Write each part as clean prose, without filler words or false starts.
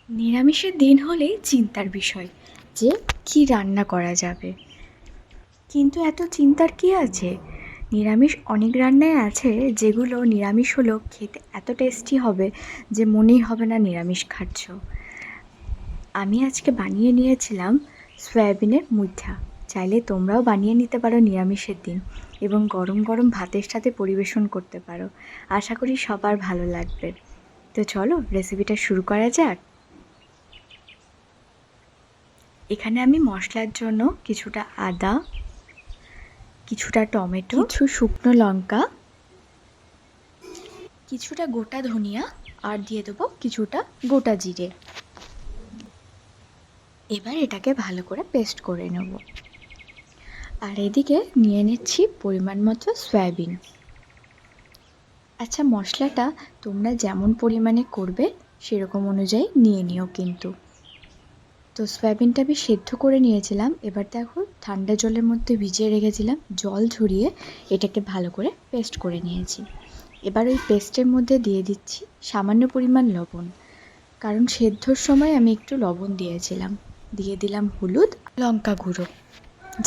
নিরামিষের দিন হলেই চিন্তার বিষয় যে কি রান্না করা যাবে, কিন্তু এত চিন্তার কি আছে? নিরামিষ অনেক রান্নাই আছে যেগুলো নিরামিষ হলেও খেতে এত টেস্টি হবে যে মনেই হবে না নিরামিষ খাচ্ছ। আমি আজকে বানিয়ে নিয়েছিলাম সয়াবিনের মুইঠা। চাইলে তোমরাও বানিয়ে নিতে পারো নিরামিষের দিন এবং গরম গরম ভাতের সাথে পরিবেশন করতে পারো। আশা করি সবার ভালো লাগবে। তো চলো রেসিপিটা শুরু করা যাক। এখানে আমি মশলার জন্য কিছুটা আদা, কিছুটা টমেটো, কিছু শুকনো লঙ্কা, কিছুটা গোটা ধনিয়া আর দিয়ে দেবো কিছুটা গোটা জিরে। এবার এটাকে ভালো করে পেস্ট করে নেব। আর এদিকে নিয়ে নিচ্ছি পরিমাণ মতো সয়াবিন। আচ্ছা, মশলাটা তোমরা যেমন পরিমাণে করবে সেরকম অনুযায়ী নিয়ে নিও কিন্তু। তো সয়াবিনটা আমি সেদ্ধ করে নিয়েছিলাম। এবার দেখো ঠান্ডা জলের মধ্যে ভিজিয়ে রেখেছিলাম, জল ঝরিয়ে এটাকে ভালো করে পেস্ট করে নিয়েছি। এবার ওই পেস্টের মধ্যে দিয়ে দিচ্ছি সামান্য পরিমাণ লবণ, কারণ সেদ্ধর সময় আমি একটু লবণ দিয়েছিলাম। দিয়ে দিলাম হলুদ, লঙ্কা গুঁড়ো,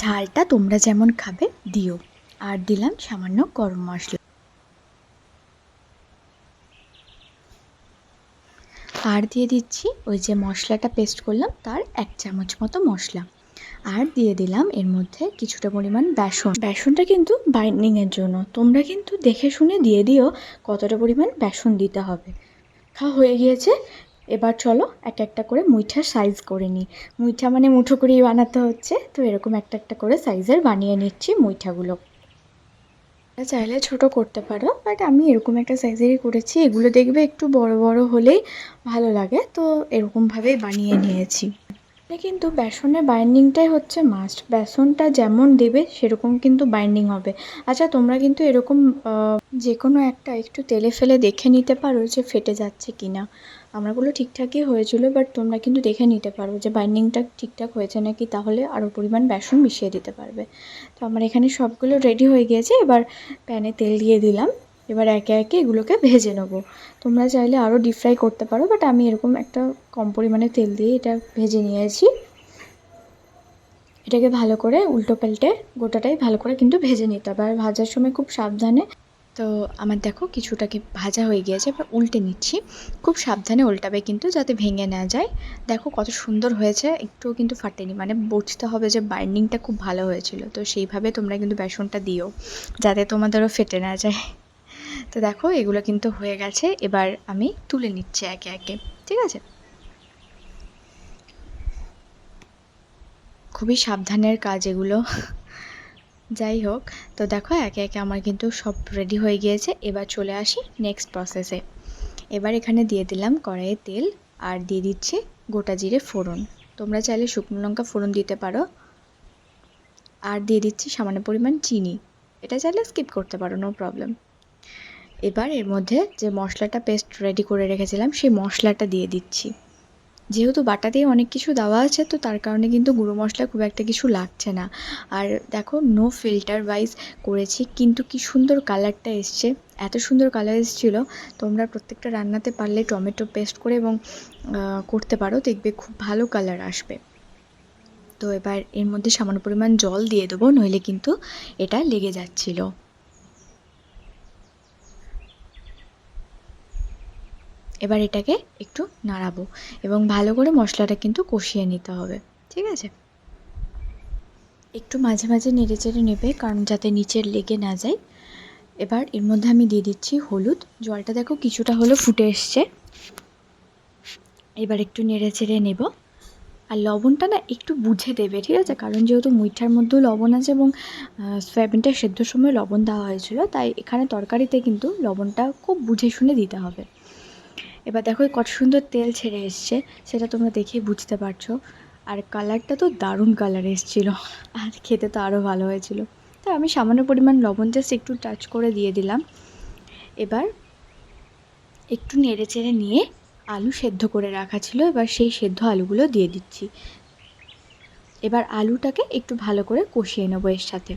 ঝালটা তোমরা যেমন খাবে দিও। আর দিলাম সামান্য গরম মশলা। আর দিয়ে দিচ্ছি ওই যে মশলাটা পেস্ট করলাম তার 1 চামচ মতো মশলা। আর দিয়ে দিলাম এর মধ্যে কিছুটা পরিমাণ বেসন। বেসনটা কিন্তু বাইন্ডিংয়ের জন্য, তোমরা কিন্তু দেখে শুনে দিয়ে দিও কতটা পরিমাণ বেসন দিতে হবে। হয়ে গিয়েছে। এবার চলো একটা একটা করে মুইঠার সাইজ করে নিই। মুইঠা মানে মুঠো করেই বানাতে হচ্ছে, তো এরকম একটা একটা করে সাইজের বানিয়ে নিচ্ছি মুইঠাগুলো। চাইলে ছোট করতে পারো, বাট আমি এরকম একটা সাইজেরই করেছি। এগুলো দেখবে একটু বড় বড় হলেই ভালো লাগে, তো এরকমভাবেই বানিয়ে নিয়েছি। কিন্তু বেসনের বাইন্ডিংটাই হচ্ছে মাস্ট। বেসনটা যেমন দেবে সেরকম কিন্তু বাইন্ডিং হবে। আচ্ছা, তোমরা কিন্তু এরকম যে কোনো একটা একটু তেলে ফেলে দেখে নিতে পারো যে ফেটে যাচ্ছে কি না। আমারগুলো ঠিকঠাকই হয়েছিল, বাট তোমরা কিন্তু দেখে নিতে পারো যে বাইন্ডিংটা ঠিকঠাক হয়েছে নাকি, তাহলে আরও পরিমাণ বেসন মিশিয়ে দিতে পারবে। তো আমার এখানে সবগুলো রেডি হয়ে গিয়েছে। এবার প্যানে তেল দিয়ে দিলাম। এবার একে একে এগুলোকে ভেজে নেবো। তোমরা চাইলে আরও ডিপ ফ্রাই করতে পারো, বাট আমি এরকম একটা কম পরিমাণে তেল দিয়ে এটা ভেজে নিয়েছি। এটাকে ভালো করে উল্টো পাল্টে গোটাটাই ভালো করে কিন্তু ভেজে নিতে হবে, আর ভাজার সময় খুব সাবধানে। তো আমার দেখো কিছুটাকে ভাজা হয়ে গিয়েছে, এবার উল্টে নিচ্ছি। খুব সাবধানে উল্টাবে কিন্তু, যাতে ভেঙে না যায়। দেখো কত সুন্দর হয়েছে, একটুও কিন্তু ফাটেনি, মানে বুঝতে হবে যে বাইন্ডিংটা খুব ভালো হয়েছিল। তো সেইভাবে তোমরা কিন্তু বেসনটা দিও যাতে তোমাদেরও ফেটে না যায়। তো দেখো এগুলো কিন্তু হয়ে গেছে। এবার আমি তুলে নিচ্ছি একে একে, ঠিক আছে? খুবই সাবধানের কাজ এগুলো। যাই হোক, তো দেখো একে একে আমার কিন্তু সব রেডি হয়ে গিয়েছে। এবার চলে আসি নেক্সট প্রসেসে। এবার এখানে দিয়ে দিলাম কড়াইয়ে তেল, আর দিয়ে দিচ্ছি গোটা জিরে ফোড়ন। তোমরা চাইলে শুকনো লঙ্কা ফোড়ন দিতে পারো। আর দিয়ে দিচ্ছি সামান্য পরিমাণ চিনি। এটা চাইলে স্কিপ করতে পারো, নো প্রবলেম। এবার এর মধ্যে যে মশলাটা পেস্ট রেডি করে রেখেছিলাম সেই মশলাটা দিয়ে দিচ্ছি। যেহেতু বাটাতেই অনেক কিছু দেওয়া আছে, তো তার কারণে কিন্তু গুঁড়ো মশলা খুব একটা কিছু লাগছে না। আর দেখো নো ফিল্টার ওয়াইজ করেছি, কিন্তু কি সুন্দর কালারটা এসছে। এত সুন্দর কালার এসেছিল। তোমরা প্রত্যেকটা রান্নাতে পারলে টমেটো পেস্ট করে এবং করতে পারো, দেখবে খুব ভালো কালার আসবে। তো এবার এর মধ্যে সামান্য পরিমাণ জল দিয়ে দেবো, নইলে কিন্তু এটা লেগে যাচ্ছিল। এবার এটাকে একটু নাড়াবো এবং ভালো করে মশলাটা কিন্তু কষিয়ে নিতে হবে, ঠিক আছে? একটু মাঝে মাঝে নেড়ে চেড়ে নেবে, কারণ যাতে নিচের লেগে না যায়। এবার এর মধ্যে আমি দিয়ে দিচ্ছি হলুদ। জলটা দেখো কিছুটা হলো ফুটে এসছে। এবার একটু নেড়ে চেড়ে নেব। আর লবণটা না একটু বুঝে দেবে, ঠিক আছে? কারণ যেহেতু মুইঠার মধ্যেও লবণ আছে এবং সয়াবিনটা সেদ্ধর সময় লবণ দেওয়া হয়েছিল, তাই এখানে তরকারিতে কিন্তু লবণটা খুব বুঝে শুনে দিতে হবে। এবার দেখো কত সুন্দর তেল ছেড়ে এসছে, সেটা তোমরা দেখেই বুঝতে পারছো। আর কালারটা তো দারুণ কালার এসেছিলো, আর খেতে তো আরও ভালো হয়েছিল। তো আমি সামান্য পরিমাণ লবণ জাস্ট একটু টাচ করে দিয়ে দিলাম। এবার একটু নেড়ে চেড়ে নিয়ে আলু সেদ্ধ করে রাখা ছিল, এবার সেই সেদ্ধ আলুগুলো দিয়ে দিচ্ছি। এবার আলুটাকে একটু ভালো করে কষিয়ে নেবো এর সাথে।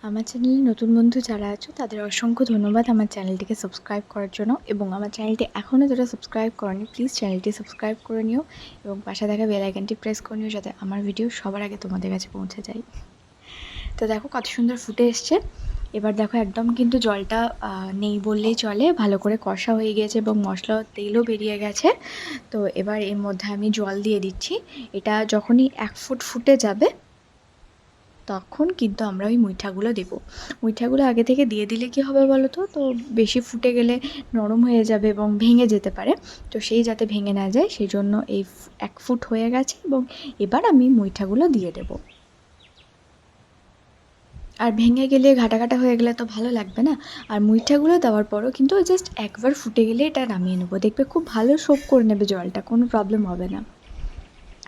আমার চ্যানেলে নতুন বন্ধু যারা আছো তাদের অসংখ্য ধন্যবাদ আমার চ্যানেলটিকে সাবস্ক্রাইব করার জন্য, এবং আমার চ্যানেলটি এখনও যারা সাবস্ক্রাইব করনি প্লিজ চ্যানেলটি সাবস্ক্রাইব করে নিও এবং পাশে থাকা বেল আইকনটি প্রেস করে নিও যাতে আমার ভিডিও সবার আগে তোমাদের কাছে পৌঁছে যায়। তো দেখো কত সুন্দর ফুটে এসছে। এবার দেখো একদম কিন্তু জলটা নেই বললেই চলে, ভালো করে কষা হয়ে গিয়েছে এবং মশলা তেলও বেরিয়ে গেছে। তো এবার এর মধ্যে আমি জল দিয়ে দিচ্ছি। এটা যখনই 1 ফুট ফুটে যাবে তখন কিন্তু আমরা ওই মুইঠাগুলো দেবো। মুইঠাগুলো আগে থেকে দিয়ে দিলে কী হবে বলো তো, তো বেশি ফুটে গেলে নরম হয়ে যাবে এবং ভেঙে যেতে পারে। তো সেই যাতে ভেঙে না যায় সেই জন্য এই 1 ফুট হয়ে গেছে এবং এবার আমি মুইঠাগুলো দিয়ে দেবো। আর ভেঙে গেলে ঘাটা ঘাটা হয়ে গেলে তো ভালো লাগবে না। আর মুইঠাগুলো দেওয়ার পরও কিন্তু জাস্ট একবার ফুটে গেলে এটা নামিয়ে নেবো, দেখবে খুব ভালো সোক করে নেবে জলটা, কোনো প্রবলেম হবে না।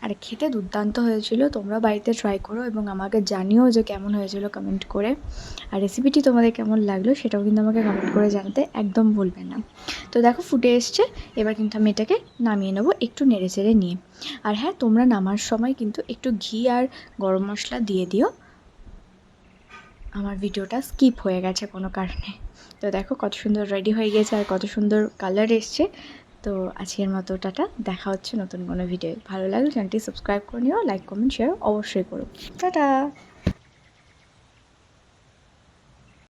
আর খেতে দুর্দান্ত হয়েছিল। তোমরা বাড়িতে ট্রাই করো এবং আমাকে জানিও যে কেমন হয়েছিল কমেন্ট করে। আর রেসিপিটি তোমাদের কেমন লাগলো সেটাও কিন্তু আমাকে কমেন্ট করে জানাতে একদম ভুলবে না। তো দেখো ফুটে এসছে, এবার কিন্তু আমি এটাকে নামিয়ে নেবো একটু নেড়ে চেড়ে নিয়ে। আর হ্যাঁ, তোমরা নামার সময় কিন্তু একটু ঘি আর গরম মশলা দিয়ে দিও, আমার ভিডিওটা স্কিপ হয়ে গেছে কোনো কারণে। তো দেখো কত সুন্দর রেডি হয়ে গেছে আর কত সুন্দর কালার এসছে। তো আজকের মতো টাটা, দেখা হচ্ছে নতুন কোনো ভিডিও। ভালো লাগলে চ্যানেলটি সাবস্ক্রাইব করে নিও, লাইক কমেন্ট শেয়ার অবশ্যই করো। টাটা।